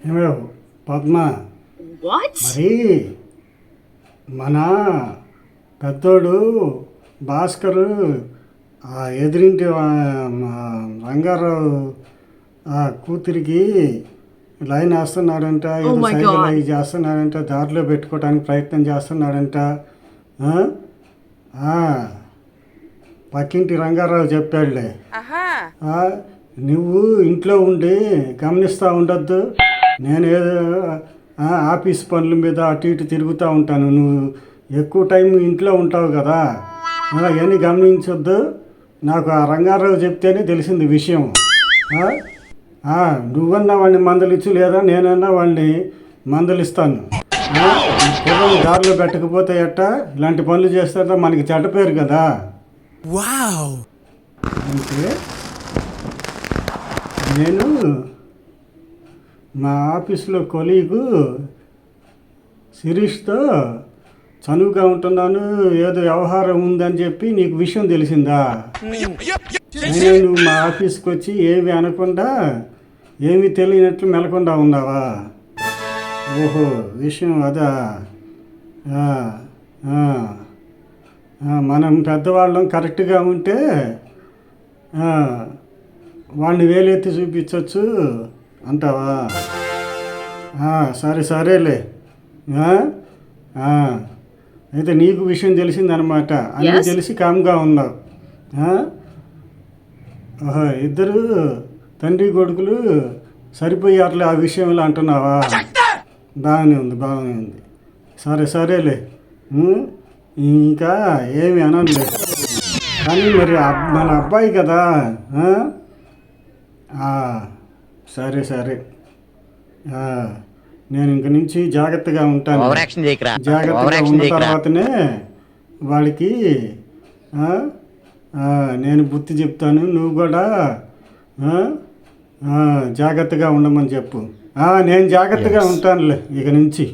ఏమో పద్మ, What? మరి మన పెద్దోడు భాస్కరు ఆ ఎదురింటి రంగారావు ఆ కూతురికి లైన్ వేస్తున్నాడంట, Oh ఏదో my సైకిల్ God. అవి చేస్తున్నాడంట, దారిలో పెట్టుకోవడానికి ప్రయత్నం చేస్తున్నాడంట. ఆ? ఆ, పక్కింటి రంగారావు చెప్పాడులే. ఆ, నువ్వు ఇంట్లో ఉండి గమనిస్తూ ఉండొద్దు. నేను ఏదో ఆఫీస్ పనుల మీద అటు ఇటు తిరుగుతూ ఉంటాను. నువ్వు ఎక్కువ టైం ఇంట్లో ఉంటావు కదా, అవన్నీ గమనించొద్దు. నాకు ఆ రంగారావు చెప్తేనే తెలిసింది విషయం. నువ్వన్నా వాడిని మందలిచ్చు, లేదా నేనన్నా వాడిని మందలిస్తాను. పిల్లలు దారిలో పెట్టకపోతే ఎట్ట, ఇలాంటి పనులు చేస్తారా మనకి చెడ్డ పేరు కదా. అంటే నేను మా ఆఫీస్లో కొలీగు శిరీష్తో చనువుగా ఉంటున్నాను, ఏదో వ్యవహారం ఉందని చెప్పి నీకు విషయం తెలిసిందా? నేను మా ఆఫీస్కి వచ్చి ఏమి అనకుండా, ఏమీ తెలియనట్లు మెలకుండా ఉన్నావా? ఓహో, విషయం అదా. ఆ, ఆ, మనం పెద్దవాళ్ళం కరెక్ట్గా ఉంటే వాడిని వేలెత్తి చూపించవచ్చు అంటావా? సరే సరేలే. అయితే నీకు విషయం తెలిసిందనమాట, అన్నీ తెలిసి కామ్గా ఉన్నావు. ఇద్దరు తండ్రి కొడుకులు సరిపోయారులే ఆ విషయంలో అంటున్నావా? బాగానే ఉంది, బాగానే ఉంది. సరే సరేలే, ఇంకా ఏమి అనలేదు. కానీ మరి మన అబ్బాయి కదా. సరే సరే, నేను ఇంక నుంచి జాగ్రత్తగా ఉంటాను. జాగ్రత్తగా ఉన్న తర్వాతనే వాడికి నేను బుద్ధి చెప్తాను. నువ్వు కూడా జాగ్రత్తగా ఉండమని చెప్పు. నేను జాగ్రత్తగా ఉంటానులే ఇక నుంచి.